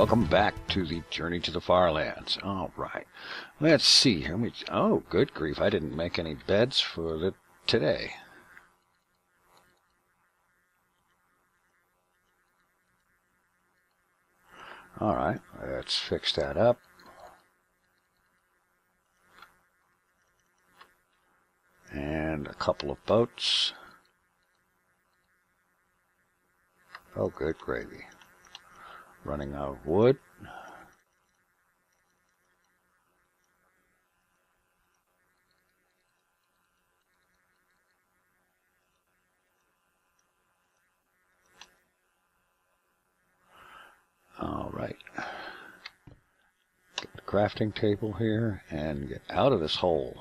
welcome back to the Journey to the FarLands. All right, let's see here. Oh, good grief! I didn't make any beds for today. All right, let's fix that up. And a couple of boats. Oh, good gravy. Running out of wood. All right. Get the crafting table here and get out of this hole.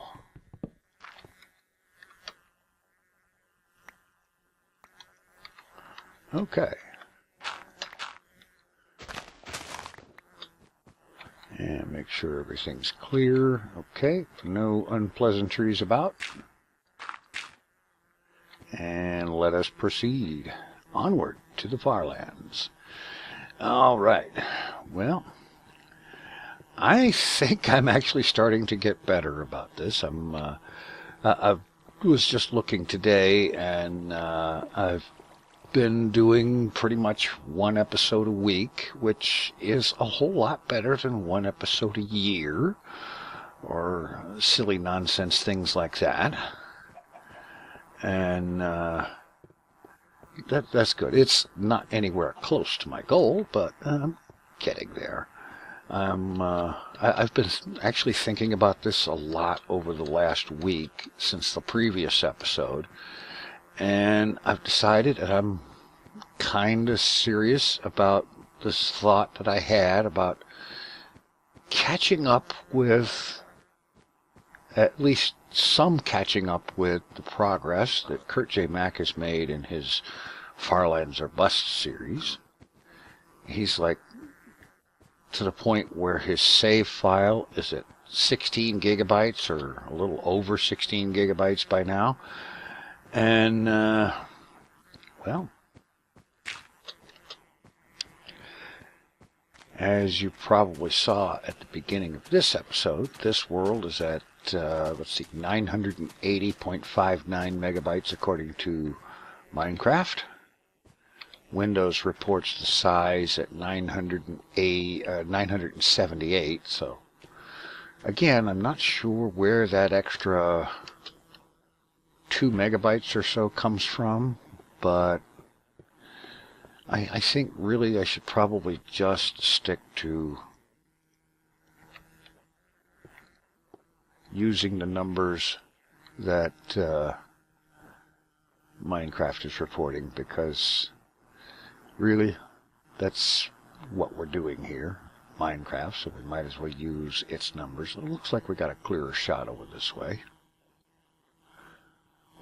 Okay. And make sure everything's clear. Okay, no unpleasantries about. And let us proceed onward to the FarLands. All right. Well, I think I'm actually starting to get better about this. I was just looking today, and I've been doing pretty much one episode a week, which is a whole lot better than one episode a year, or silly nonsense things like that. And that's good. It's not anywhere close to my goal, but I'm getting there. I've been actually thinking about this a lot over the last week since the previous episode. And I've decided that I'm kind of serious about this thought that I had about catching up with, at least some catching up with, the progress that Kurt J. Mack has made in his FarLands or Bust series. He's like to the point where his save file is at 16 gigabytes or a little over 16 gigabytes by now. And, well, as you probably saw at the beginning of this episode, this world is at, let's see, 980.59 megabytes according to Minecraft. Windows reports the size at 978, so again, I'm not sure where that extra 2 megabytes or so comes from, but I think really I should probably just stick to using the numbers that Minecraft is reporting, because really that's what we're doing here, Minecraft, so we might as well use its numbers. It looks like we got a clearer shot over this way.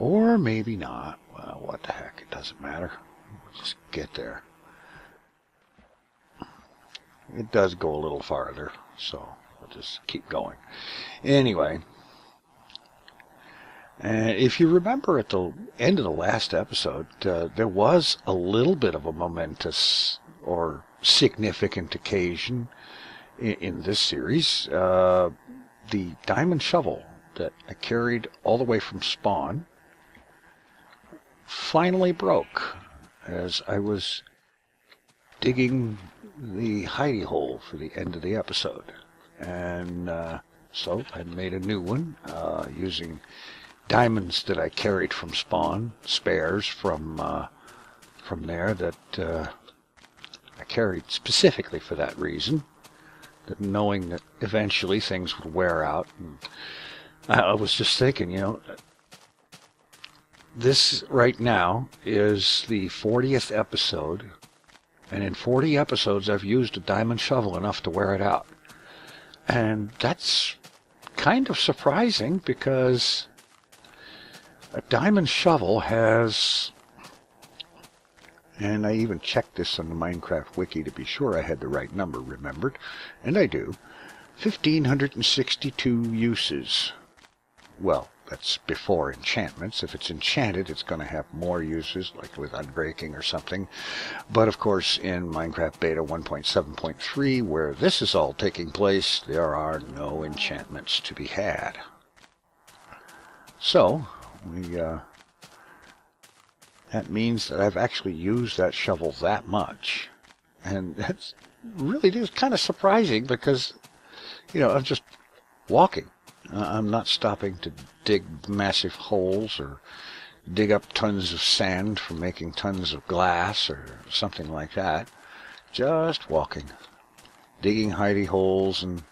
Or maybe not. Well, what the heck, it doesn't matter. We'll just get there. It does go a little farther, so we'll just keep going. Anyway, if you remember at the end of the last episode, there was a little bit of a momentous or significant occasion in this series. The diamond shovel that I carried all the way from spawn finally broke as I was digging the hidey hole for the end of the episode. And so I made a new one using diamonds that I carried from spawn, spares from there that I carried specifically for that reason, that knowing that eventually things would wear out. And I was just thinking, you know, this right now is the 40th episode, and in 40 episodes I've used a diamond shovel enough to wear it out. And that's kind of surprising, because a diamond shovel has, and I even checked this on the Minecraft wiki to be sure I had the right number remembered, and I do, 1,562 uses. Well, that's before enchantments. If it's enchanted, it's going to have more uses, like with unbreaking or something. But of course, in Minecraft Beta 1.7.3, where this is all taking place, there are no enchantments to be had. So, that means that I've actually used that shovel that much. And that's really just kind of surprising because, you know, I'm just walking. I'm not stopping to dig massive holes or dig up tons of sand for making tons of glass or something like that. Just walking. Digging hidey holes and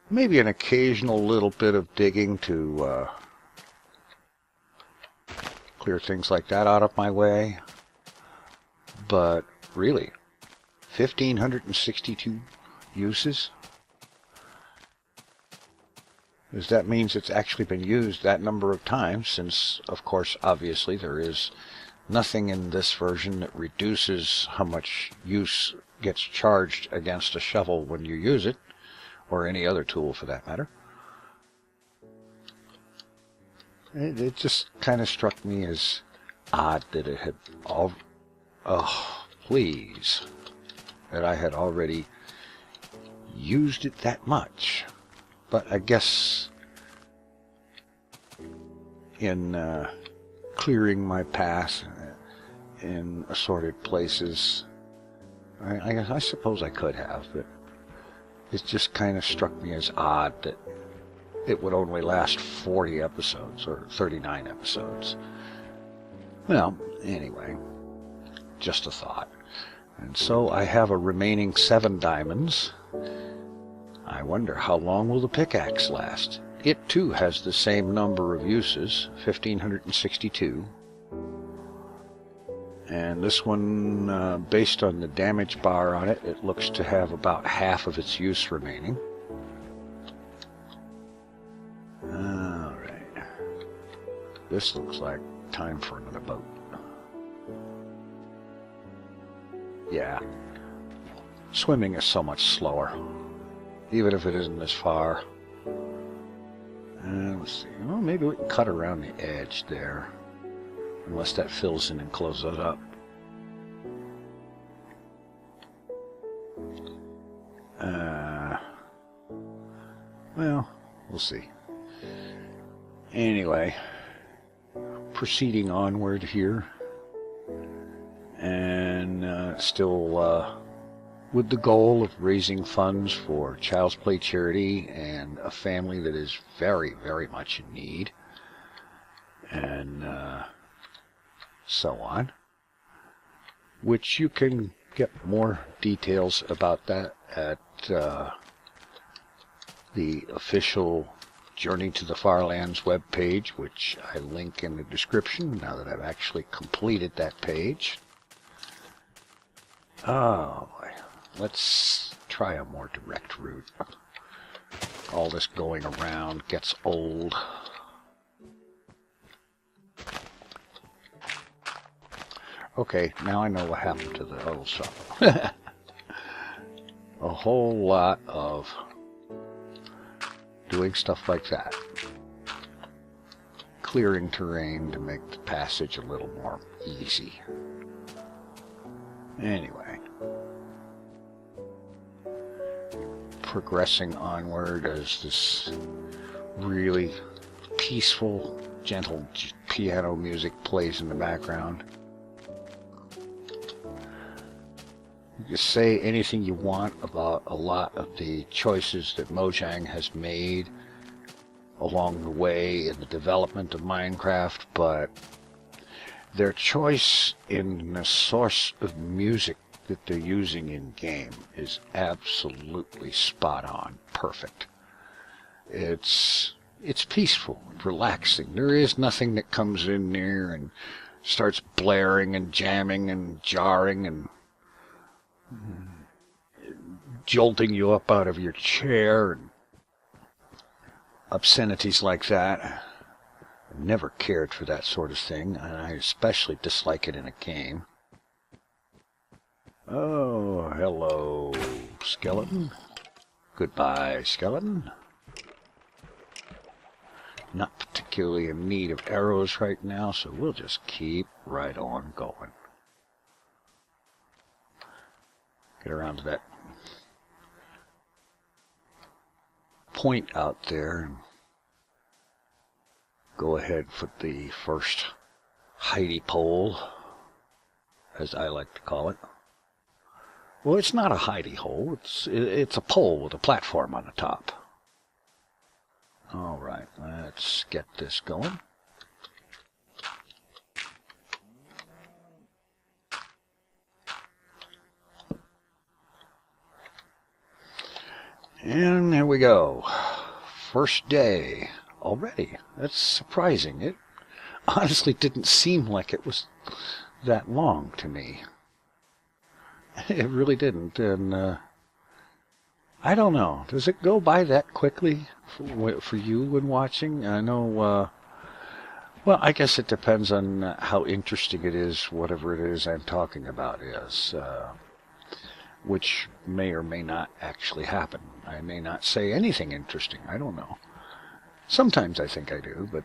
maybe an occasional little bit of digging to clear things like that out of my way. But really, 1,562 uses? Because that means it's actually been used that number of times, since, of course, obviously, there is nothing in this version that reduces how much use gets charged against a shovel when you use it, or any other tool for that matter. It just kind of struck me as odd that it had all... Oh, please. That I had already used it that much. But I guess in clearing my path in assorted places, I suppose I could have, but it just kind of struck me as odd that it would only last 40 episodes or 39 episodes. Well, anyway, just a thought. And so I have a remaining 7 diamonds. I wonder how long will the pickaxe last? It too has the same number of uses, 1,562. And this one, based on the damage bar on it, it looks to have about half of its use remaining. Alright. This looks like time for another boat. Yeah. Swimming is so much slower, even if it isn't as far. Let's see. Well, maybe we can cut around the edge there, unless that fills in and closes it up. Well, we'll see. Anyway, proceeding onward here, and still with the goal of raising funds for Child's Play charity and a family that is very, very much in need, and so on, which you can get more details about that at the official Journey to the FarLands webpage, which I link in the description now that I've actually completed that page. Oh boy. Let's try a more direct route. All this going around gets old. Okay, now I know what happened to the old shop. A whole lot of doing stuff like that. Clearing terrain to make the passage a little more easy. Anyway. Progressing onward as this really peaceful, gentle piano music plays in the background. You can say anything you want about a lot of the choices that Mojang has made along the way in the development of Minecraft, but their choice in the source of music that they're using in game is absolutely spot on, perfect. It's peaceful, relaxing. There is nothing that comes in there and starts blaring and jamming and jarring and jolting you up out of your chair and obscenities like that. I never cared for that sort of thing, and I especially dislike it in a game. Oh, hello, skeleton. Goodbye, skeleton. not particularly in need of arrows right now, so we'll just keep right on going. Get around to that point out there and go ahead for the first Heidi pole, as I like to call it. Well, it's not a hidey hole. It's a pole with a platform on the top. All right, let's get this going. And there we go. First day already. That's surprising. It honestly didn't seem like it was that long to me. It really didn't, and I don't know. Does it go by that quickly for you when watching? I know, well, I guess it depends on how interesting it is, whatever it is I'm talking about is, which may or may not actually happen. I may not say anything interesting. I don't know. Sometimes I think I do, but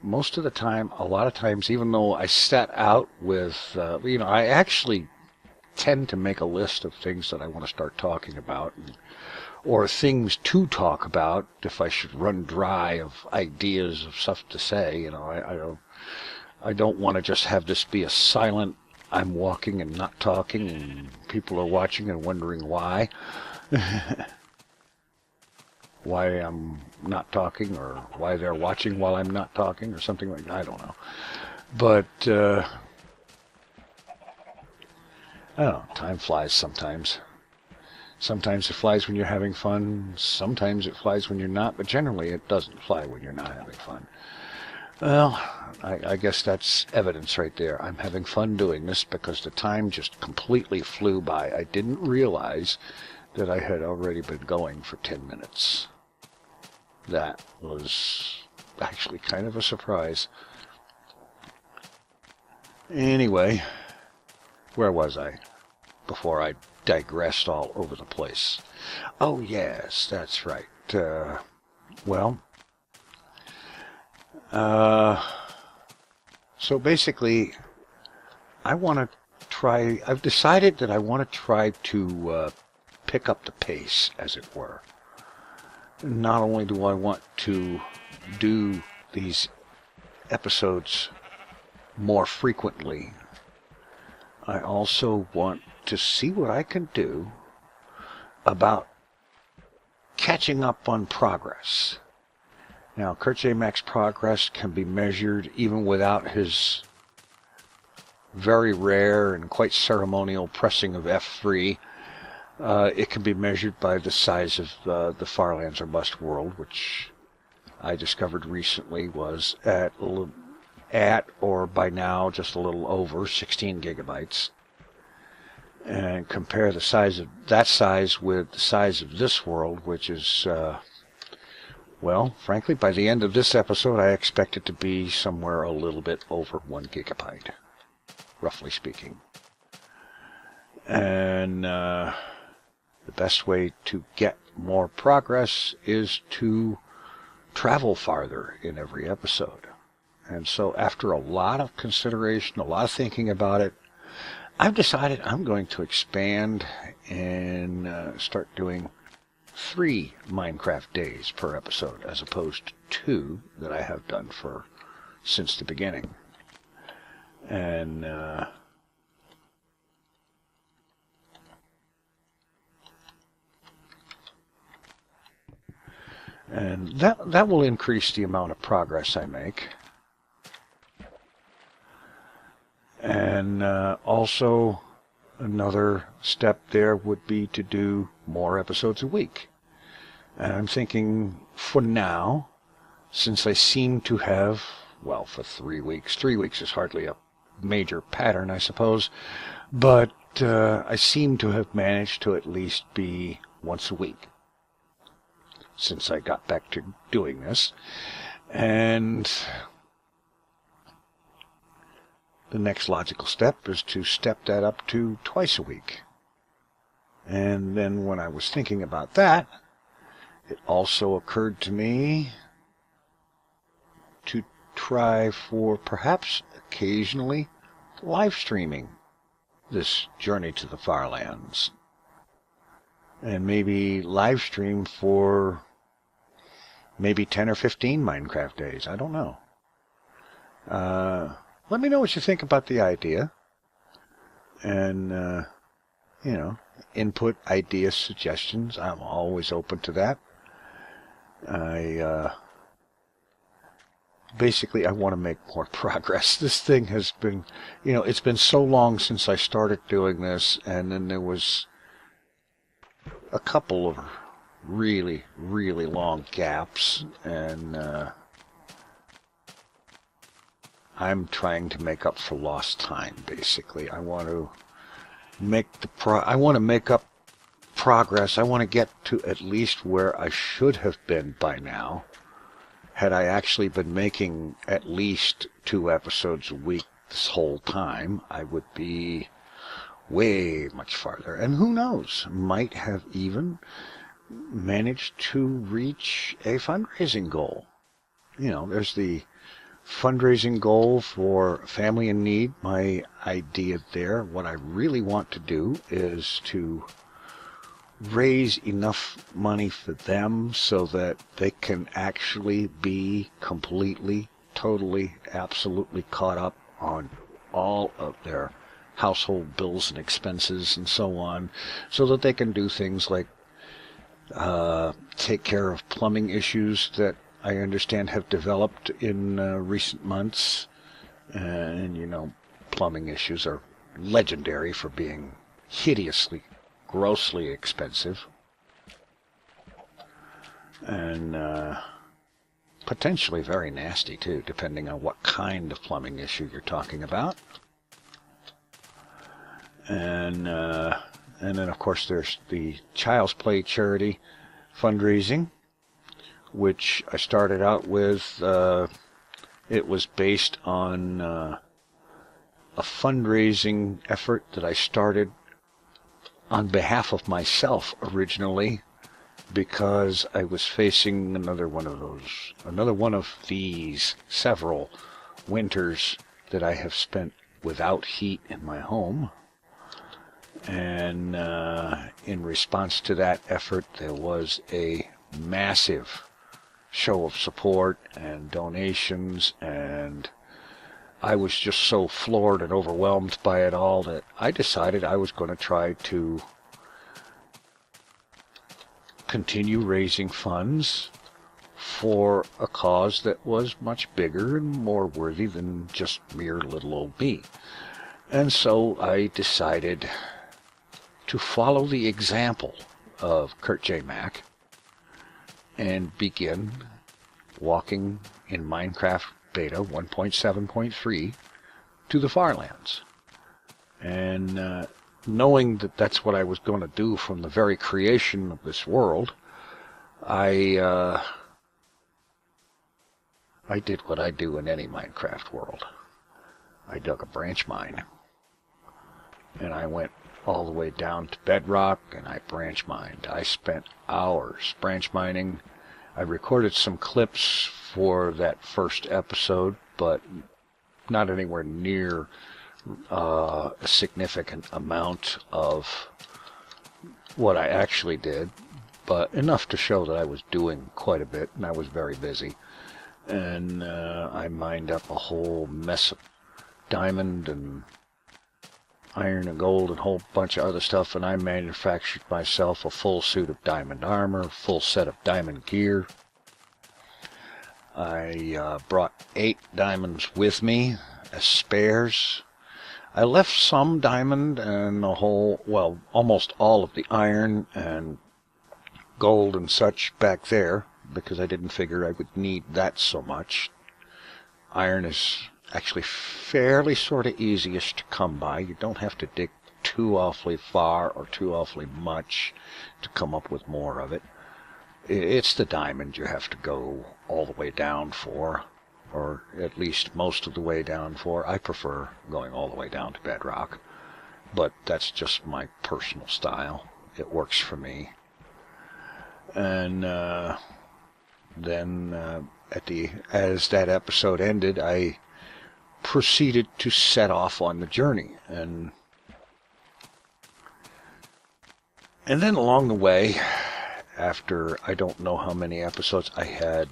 most of the time, a lot of times, even though I set out with, I actually tend to make a list of things that I want to start talking about, or things to talk about if I should run dry of ideas of stuff to say. I don't want to just have this be a silent, I'm walking and not talking, and people are watching and wondering why. Why I'm not talking, or why they're watching while I'm not talking, or something like that. I don't know. But, I don't know, time flies sometimes. Sometimes it flies when you're having fun, sometimes it flies when you're not, but generally it doesn't fly when you're not having fun. Well, I guess that's evidence right there. I'm having fun doing this because the time just completely flew by. I didn't realize that I had already been going for 10 minutes. That was actually kind of a surprise. Anyway, where was I before I digressed all over the place? Oh, yes, that's right. So basically, I've decided that I want to try to pick up the pace, as it were. Not only do I want to do these episodes more frequently, I also want to see what I can do about catching up on progress. Now, Kurt J. Mac's progress can be measured even without his very rare and quite ceremonial pressing of F3. It can be measured by the size of the FarLands or Bust World, which I discovered recently was at or by now just a little over 16 gigabytes. And compare the size of that size with the size of this world, which is, well, frankly, by the end of this episode, I expect it to be somewhere a little bit over 1 gigabyte, roughly speaking. And the best way to get more progress is to travel farther in every episode. And so after a lot of consideration, a lot of thinking about it, I've decided I'm going to expand and start doing 3 Minecraft days per episode, as opposed to 2 that I have done since the beginning. And that will increase the amount of progress I make. And also, another step there would be to do more episodes a week. And I'm thinking, for now, since I seem to have, well, for 3 weeks, 3 weeks is hardly a major pattern, I suppose, but I seem to have managed to at least be once a week since I got back to doing this. And the next logical step is to step that up to twice a week. And then when I was thinking about that, it also occurred to me try for perhaps occasionally live streaming this Journey to the FarLands. And maybe live stream for maybe 10 or 15 Minecraft days. I don't know. Let me know what you think about the idea. And, input, ideas, suggestions. I'm always open to that. Basically, I want to make more progress. This thing has been, it's been so long since I started doing this, and then there was a couple of really, really long gaps, and I'm trying to make up for lost time, basically. I want to make up progress. I want to get to at least where I should have been by now. Had I actually been making at least 2 episodes a week this whole time, I would be way much farther. And who knows, might have even managed to reach a fundraising goal. There's the fundraising goal for Family in Need. My idea there, what I really want to do is to raise enough money for them so that they can actually be completely, totally, absolutely caught up on all of their household bills and expenses and so on, so that they can do things like take care of plumbing issues that I understand have developed in recent months. And, plumbing issues are legendary for being hideously, grossly expensive. And potentially very nasty, too, depending on what kind of plumbing issue you're talking about. And then, of course, there's the Child's Play charity fundraising, which I started out with. It was based on a fundraising effort that I started on behalf of myself originally, because I was facing another one of these several winters that I have spent without heat in my home. And in response to that effort, there was a massive show of support and donations, and I was just so floored and overwhelmed by it all that I decided I was going to try to continue raising funds for a cause that was much bigger and more worthy than just mere little old me. And so I decided to follow the example of Kurt J. Mac and begin walking in Minecraft Beta 1.7.3 to the FarLands. And knowing that that's what I was going to do from the very creation of this world, I did what I do in any Minecraft world. I dug a branch mine, and I went all the way down to bedrock, and I branch mined. I spent hours branch mining. I recorded some clips for that first episode, but not anywhere near a significant amount of what I actually did, but enough to show that I was doing quite a bit, and I was very busy. And I mined up a whole mess of diamond and iron and gold and a whole bunch of other stuff, and I manufactured myself a full suit of diamond armor, full set of diamond gear. I brought 8 diamonds with me as spares. I left some diamond and almost all of the iron and gold and such back there, because I didn't figure I would need that so much. Iron is actually fairly sort of easiest to come by. You don't have to dig too awfully far or too awfully much to come up with more of it. It's the diamond you have to go all the way down for, or at least most of the way down for. I prefer going all the way down to bedrock, but that's just my personal style. It works for me. And then as that episode ended, I proceeded to set off on the journey, and then along the way, after I don't know how many episodes, I had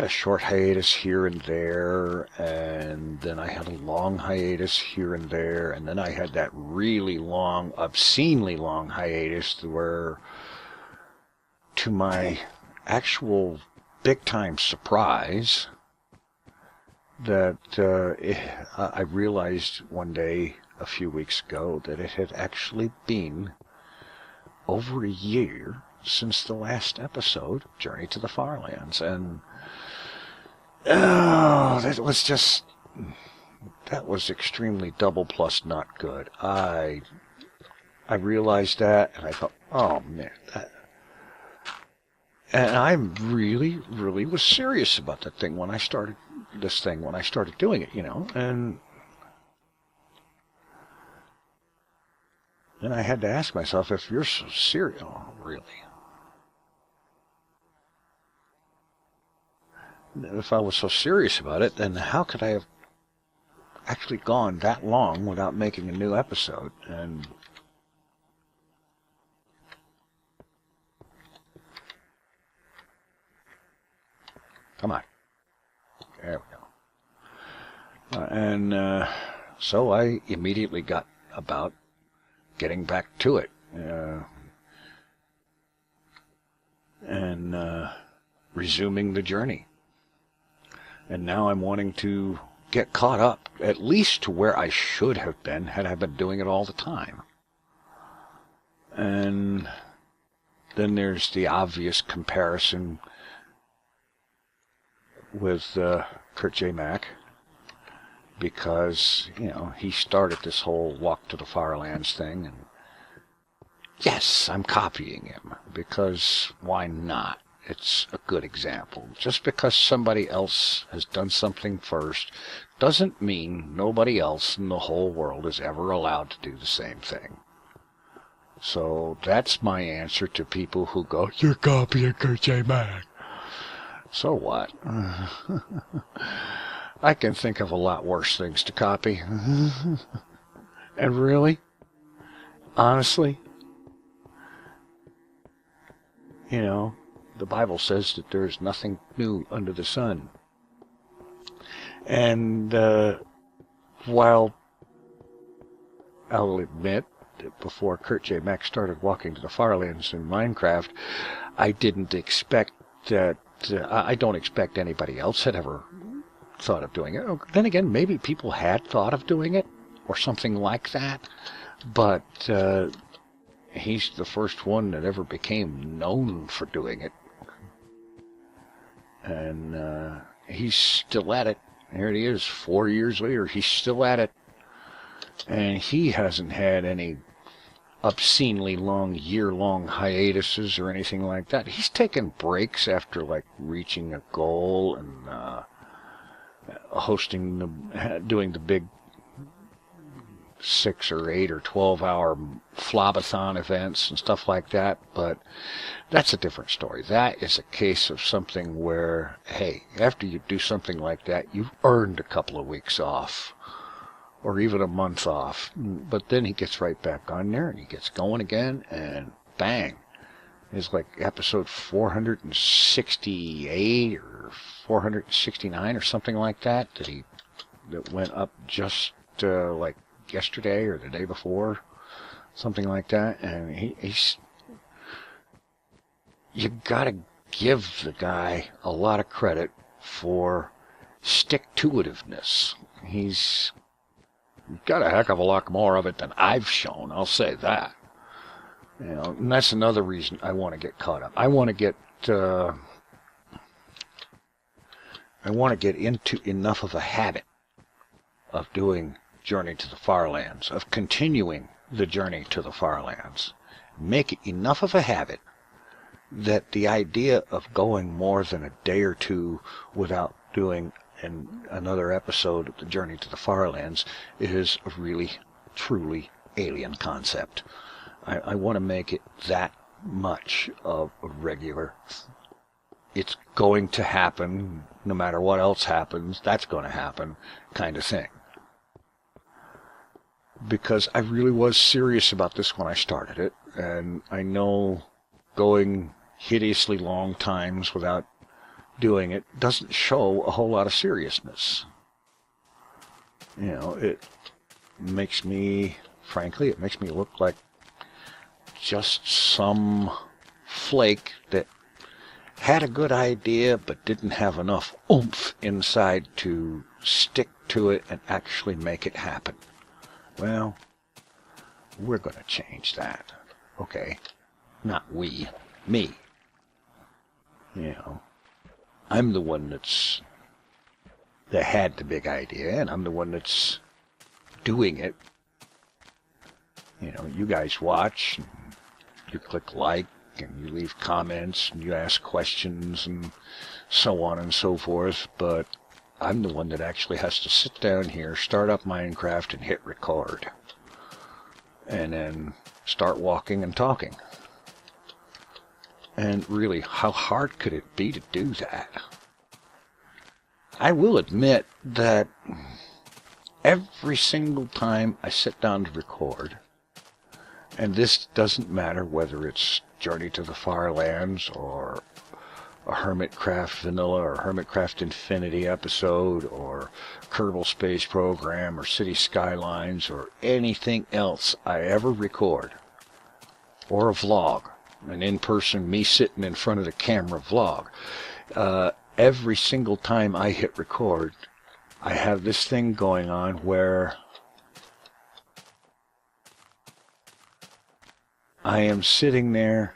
a short hiatus here and there, and then I had a long hiatus here and there, and then I had that really long, obscenely long hiatus where, to my actual big-time surprise, that I realized one day a few weeks ago that it had actually been over a year since the last episode, Journey to the FarLands, and that was extremely double plus not good. I realized that, and I thought, oh man, and I really, really was serious about that thing when I started doing it, and then I had to ask myself, if you're so serious, really? If I was so serious about it, then how could I have actually gone that long without making a new episode? And come on. There we go. So I immediately got about getting back to it. And resuming the journey. And now I'm wanting to get caught up, at least to where I should have been had I been doing it all the time. And then there's the obvious comparison with Kurt J. Mac, because, he started this whole Walk to the FarLands thing, and yes, I'm copying him, because why not? It's a good example. Just because somebody else has done something first doesn't mean nobody else in the whole world is ever allowed to do the same thing. So that's my answer to people who go, "You're copying Kurt J. Mac." So what? I can think of a lot worse things to copy. And really, honestly, the Bible says that there's nothing new under the sun. And while I'll admit that before Kurt J. Mac started walking to the FarLands in Minecraft, I didn't expect that, I don't expect anybody else had ever thought of doing it. Then again, maybe people had thought of doing it, or something like that, but he's the first one that ever became known for doing it. And he's still at it. Here it is, 4 years later, he's still at it. And he hasn't had any obscenely long, year-long hiatuses or anything like that. He's taken breaks after, reaching a goal and doing the big 6 or 8 or 12 hour flobathon events and stuff like that, but that's a different story. That is a case of something where, hey, after you do something like that, you've earned a couple of weeks off, or even a month off. But then he gets right back on there and he gets going again, and bang, it's like episode 468 or 469 or something like that that went up just yesterday or the day before, something like that. And he's, you gotta give the guy a lot of credit for stick-to-itiveness. He's got a heck of a lot more of it than I've shown, I'll say that. And that's another reason I want to get caught up. I want to get into enough of a habit of doing Journey to the FarLands, of continuing the Journey to the FarLands. Make it enough of a habit that the idea of going more than a day or two without doing another episode of the Journey to the FarLands is a really, truly alien concept. I want to make it that much of a regular, it's going to happen, no matter what else happens, that's going to happen kind of thing. Because I really was serious about this when I started it, and I know going hideously long times without doing it doesn't show a whole lot of seriousness. You know, it makes me, frankly, it makes me look like just some flake that had a good idea but didn't have enough oomph inside to stick to it and actually make it happen. Well, we're going to change that. Okay. Not we. Me. You know, I'm the one that had the big idea, and I'm the one that's doing it. You know, you guys watch, and you click like, and you leave comments, and you ask questions, and so on and so forth, but I'm the one that actually has to sit down here, start up Minecraft, and hit record. And then start walking and talking. And really, how hard could it be to do that? I will admit that every single time I sit down to record, and this doesn't matter whether it's Journey to the FarLands or a Hermitcraft Vanilla or Hermitcraft Infinity episode or Kerbal Space Program or City Skylines or anything else I ever record, or a vlog, an in-person me sitting in front of the camera vlog, every single time I hit record, I have this thing going on where I am sitting there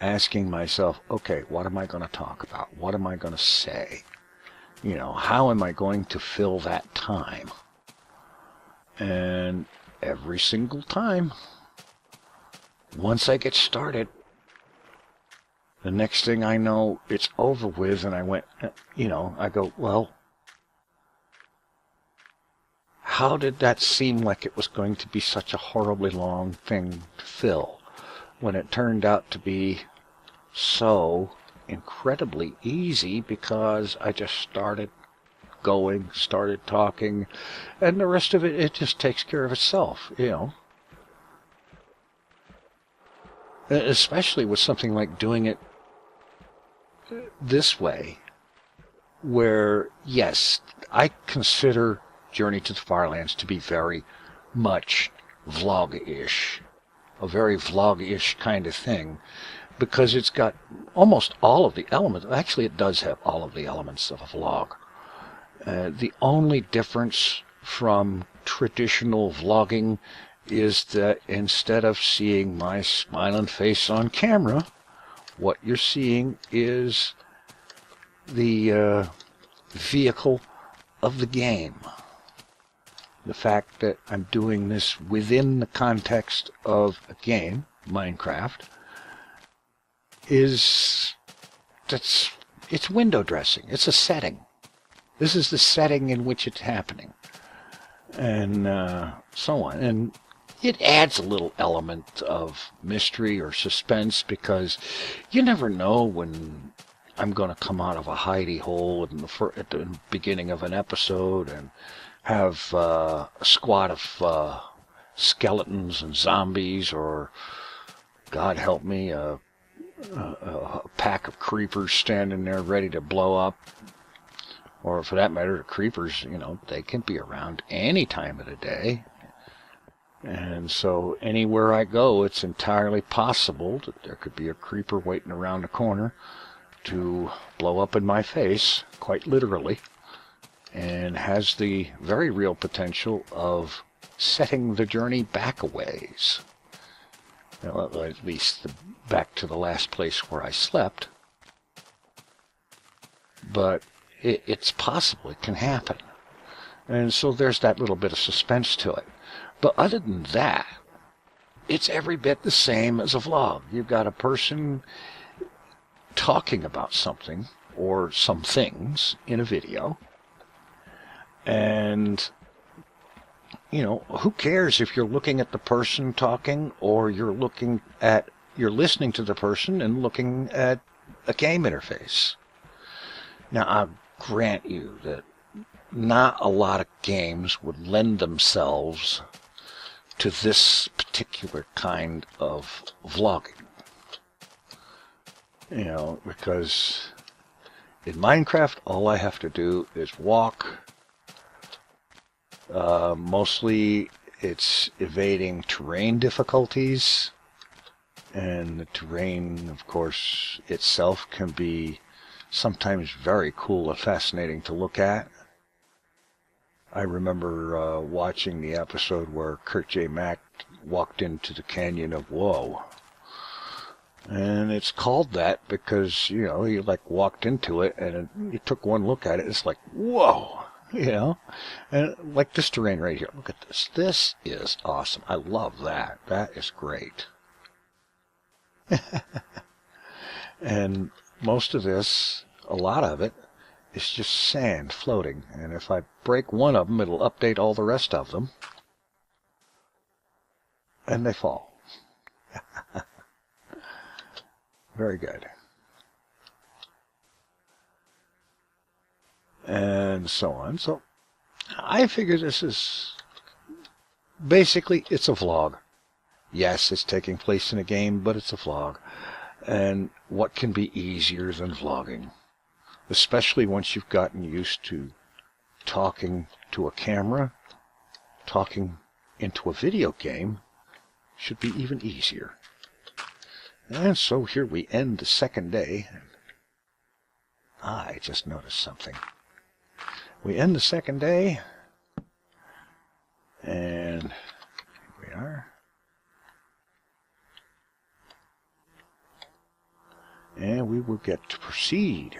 asking myself, okay, what am I going to talk about? What am I going to say? You know, how am I going to fill that time? And every single time, once I get started, the next thing I know, it's over with, and I went, you know, I go, well, how did that seem like it was going to be such a horribly long thing to fill when it turned out to be so incredibly easy, because I just started going, started talking, and the rest of it, it just takes care of itself, you know. Especially with something like doing it this way, where, yes, I consider Journey to the FarLands to be very much vlog-ish, a very vlog-ish kind of thing, because it's got almost all of the elements. Actually, it does have all of the elements of a vlog. The only difference from traditional vlogging is that instead of seeing my smiling face on camera, what you're seeing is the vehicle of the game. The fact that I'm doing this within the context of a game, Minecraft, it's window dressing. It's a setting. This is the setting in which it's happening, and so on. And it adds a little element of mystery or suspense, because you never know when I'm going to come out of a hidey hole at the beginning of an episode and have a squad of skeletons and zombies, or, God help me, a pack of creepers standing there ready to blow up. Or for that matter, the creepers, you know, they can be around any time of the day. And so anywhere I go, it's entirely possible that there could be a creeper waiting around the corner to blow up in my face, quite literally, and has the very real potential of setting the journey back a ways. Well, at least back to the last place where I slept. But it's possible, it can happen. And so there's that little bit of suspense to it. But other than that, it's every bit the same as a vlog. You've got a person talking about something or some things in a video. And, you know, who cares if you're looking at the person talking or you're looking at you're listening to the person and looking at a game interface. Now, I'll grant you that not a lot of games would lend themselves to this particular kind of vlogging. You know, because in Minecraft, all I have to do is walk. Mostly it's evading terrain difficulties, and the terrain, of course, itself can be sometimes very cool and fascinating to look at. I remember watching the episode where Kurt J. Mack walked into the Canyon of Woe. And it's called that because, you know, he like walked into it and you took one look at it, it's like, whoa, you know? And like this terrain right here, look at this. This is awesome. I love that. That is great. And most of this, a lot of it, is just sand floating. And if I break one of them, it'll update all the rest of them. And they fall. Very good. And so on. So I figure this is basically, it's a vlog. Yes, it's taking place in a game, but it's a vlog. And what can be easier than vlogging? Especially once you've gotten used to talking to a camera, talking into a video game should be even easier. And so here we end the second day. I just noticed something. We end the second day, and here we are. And we will get to proceed.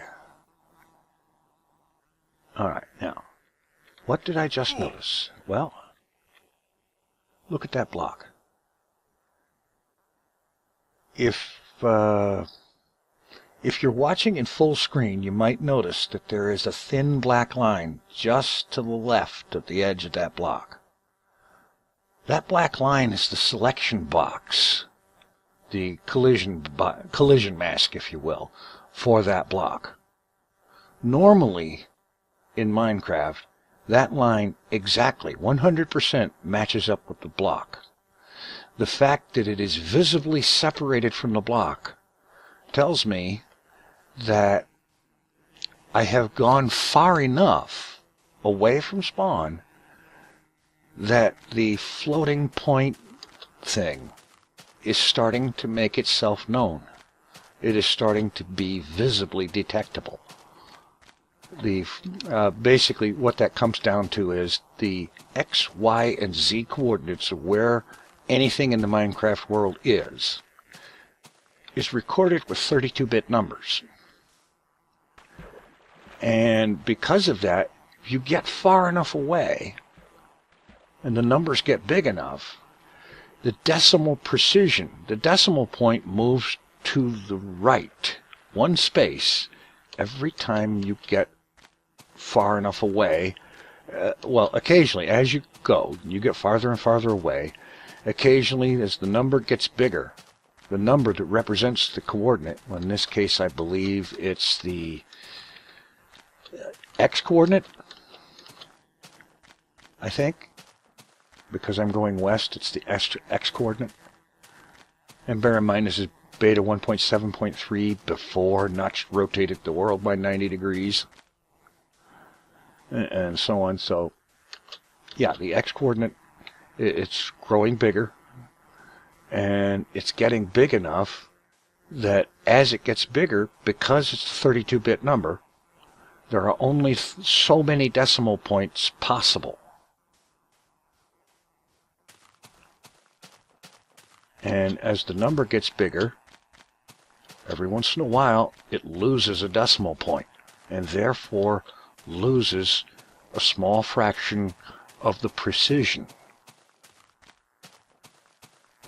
Alright, now, what did I just notice? Well, look at that block. If you're watching in full screen, you might notice that there is a thin black line just to the left of the edge of that block. That black line is the selection box, the collision mask, if you will, for that block. Normally, in Minecraft, that line exactly 100% matches up with the block. The fact that it is visibly separated from the block tells me that I have gone far enough away from spawn that the floating point thing is starting to make itself known. It is starting to be visibly detectable. Basically what that comes down to is the X, Y, and Z coordinates of where anything in the Minecraft world is recorded with 32-bit numbers. And because of that, you get far enough away and the numbers get big enough, the decimal precision, the decimal point moves to the right, one space, every time you get far enough away. Well, occasionally, as you go, you get farther and farther away. Occasionally, as the number gets bigger, the number that represents the coordinate, well, in this case I believe it's the X coordinate, I think, because I'm going west, it's the X coordinate. And bear in mind, this is beta 1.7.3 before Notch rotated the world by 90 degrees. And so on. So, yeah, the X coordinate, it's growing bigger. And it's getting big enough that as it gets bigger, because it's a 32-bit number, there are only so many decimal points possible. And as the number gets bigger, every once in a while, it loses a decimal point, and therefore loses a small fraction of the precision.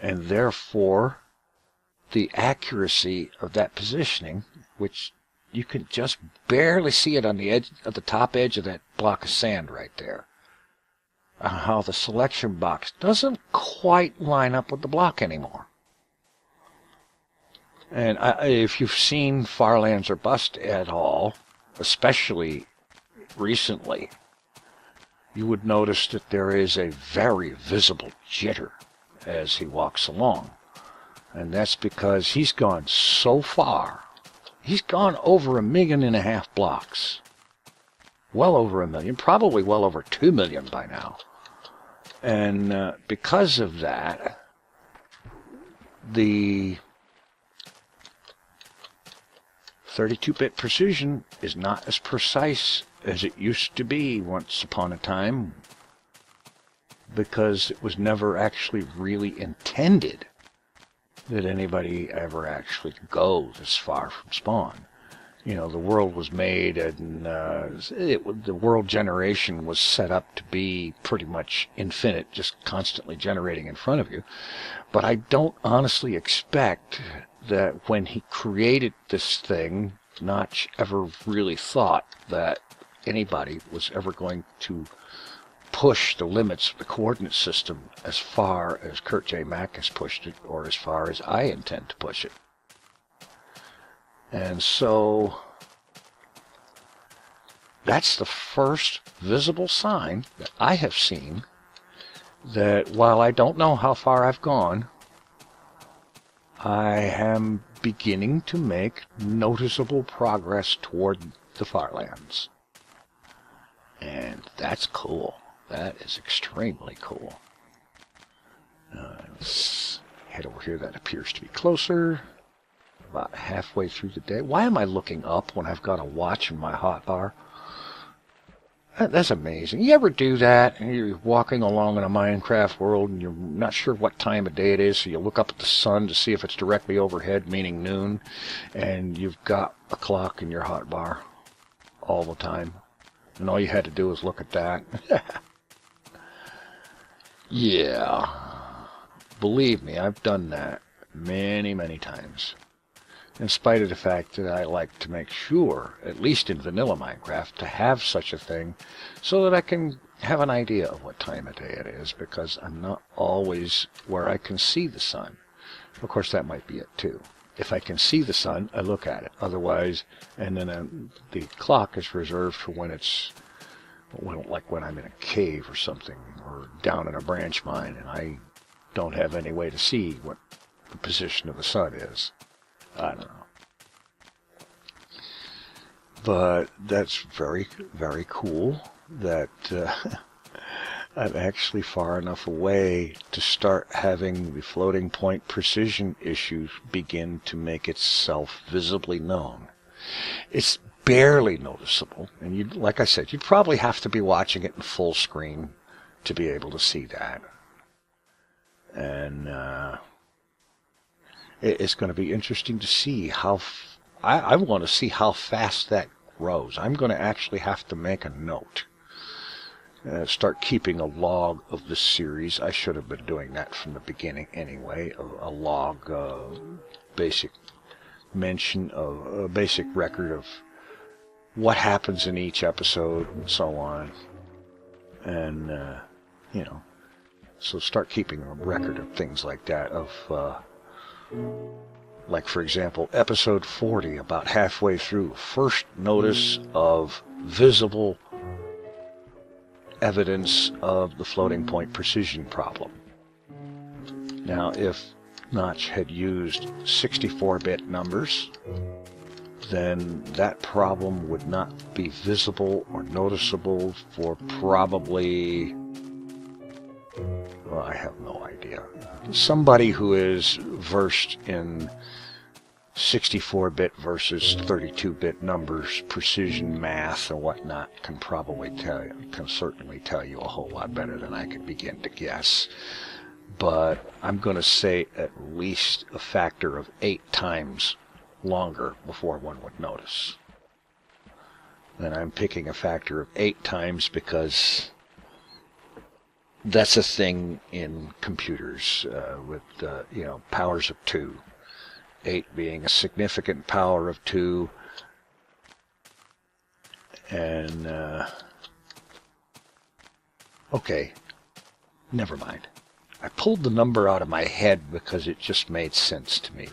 And therefore, the accuracy of that positioning, which you can just barely see it on the edge, at the top edge of that block of sand right there. How the selection box doesn't quite line up with the block anymore. And if you've seen FarLands or Bust at all, especially recently, you would notice that there is a very visible jitter as he walks along. And that's because he's gone so far. He's gone over 1.5 million blocks. Well over 1 million, probably well over 2 million by now. And because of that, the 32-bit precision is not as precise as it used to be once upon a time, because it was never actually really intended that anybody ever actually go this far from spawn. You know, the world was made, and the world generation was set up to be pretty much infinite, just constantly generating in front of you. But I don't honestly expect that when he created this thing, Notch ever really thought that anybody was ever going to push the limits of the coordinate system as far as Kurt J. Mack has pushed it, or as far as I intend to push it. And so that's the first visible sign that I have seen that, while I don't know how far I've gone, I am beginning to make noticeable progress toward the FarLands. And that's cool. That is extremely cool. Let's head over here. That appears to be closer. About halfway through the day. Why am I looking up when I've got a watch in my hotbar? That's amazing. You ever do that? And you're walking along in a Minecraft world and you're not sure what time of day it is, so you look up at the sun to see if it's directly overhead, meaning noon, and you've got a clock in your hotbar all the time. And all you had to do was look at that. Yeah. Believe me, I've done that many, many times. In spite of the fact that I like to make sure, at least in vanilla Minecraft, to have such a thing so that I can have an idea of what time of day it is, because I'm not always where I can see the sun. Of course, that might be it too. If I can see the sun, I look at it. Otherwise, and then the clock is reserved for when it's, like when I'm in a cave or something, or down in a branch mine, and I don't have any way to see what the position of the sun is. I don't know. But that's very, very cool that I'm actually far enough away to start having the floating point precision issue begin to make itself visibly known. It's barely noticeable, and you'd, like I said, you'd probably have to be watching it in full screen to be able to see that. And it's going to be interesting to see how I want to see how fast that grows. I'm going to actually have to make a note, start keeping a log of this series. I should have been doing that from the beginning anyway. A log, basic mention of a basic record of what happens in each episode and so on, and you know, so start keeping a record of things like that. Of like, for example, episode 40, about halfway through, first notice of visible evidence of the floating point precision problem. Now, if Notch had used 64-bit numbers, then that problem would not be visible or noticeable for probably, well, I have no idea. Somebody who is versed in 64-bit versus 32-bit numbers, precision math and whatnot, can probably certainly tell you a whole lot better than I can begin to guess. But I'm going to say at least a factor of 8 times longer before one would notice. And I'm picking a factor of 8 times because that's a thing in computers with powers of 2. 8 being a significant power of 2, and okay, never mind. I pulled the number out of my head because it just made sense to me.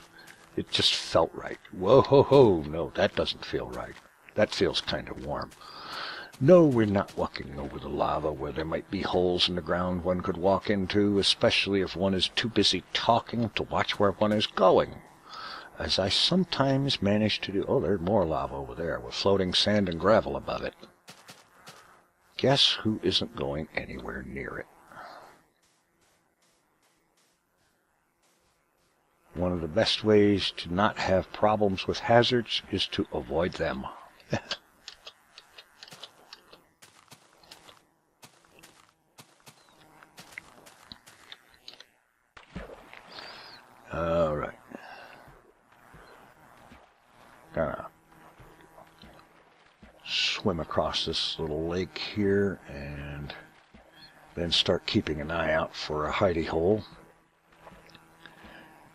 It just felt right. Whoa, ho, ho, no, that doesn't feel right. That feels kind of warm. No, we're not walking over the lava where there might be holes in the ground one could walk into, especially if one is too busy talking to watch where one is going. As I sometimes manage to do. Oh, there's more lava over there with floating sand and gravel above it. Guess who isn't going anywhere near it? One of the best ways to not have problems with hazards is to avoid them. All right. Gonna swim across this little lake here and then start keeping an eye out for a hidey hole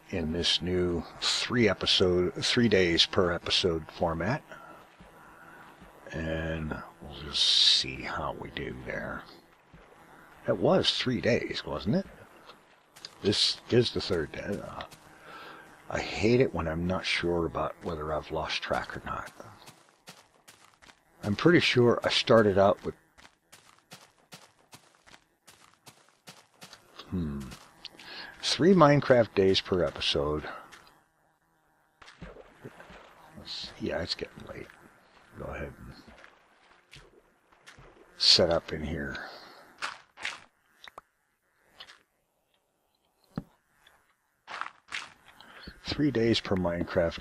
in this new 3 days per episode format. And we'll just see how we do there. It was 3 days, wasn't it? This is the 3rd day. I hate it when I'm not sure about whether I've lost track or not. I'm pretty sure I started out with 3 Minecraft days per episode. Yeah, it's getting late. Go ahead and set up in here. Three Minecraft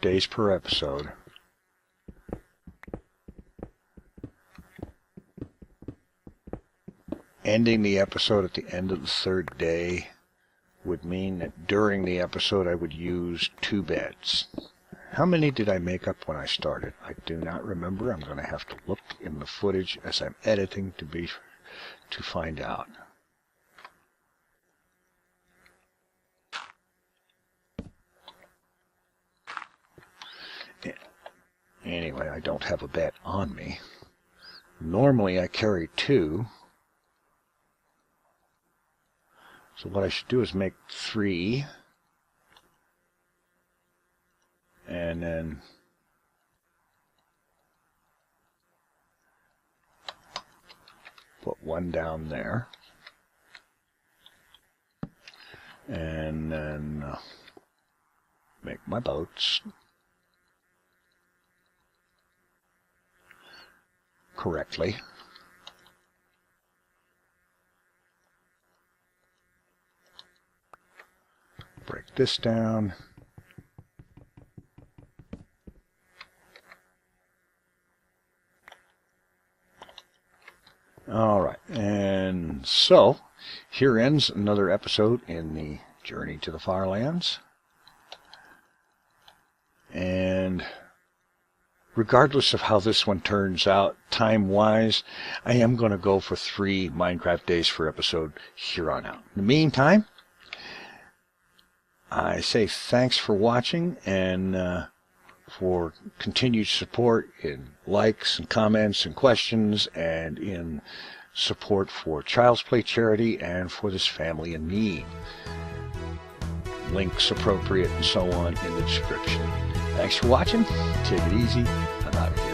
days per episode. Ending the episode at the end of the 3rd day would mean that during the episode I would use 2 beds. How many did I make up when I started? I do not remember. I'm going to have to look in the footage as I'm editing to find out. Anyway, I don't have a bed on me. Normally I carry 2. So what I should do is make 3. And then put 1 down there. And then make my boats correctly. Break this down. All right, and so here ends another episode in the Journey to the FarLands. And regardless of how this one turns out time-wise, I am going to go for 3 Minecraft days per episode here on out. In the meantime, I say thanks for watching and for continued support in likes and comments and questions and in support for Child's Play charity and for this family in need. Links appropriate and so on in the description. Thanks for watching. Take it easy. I'm out of here.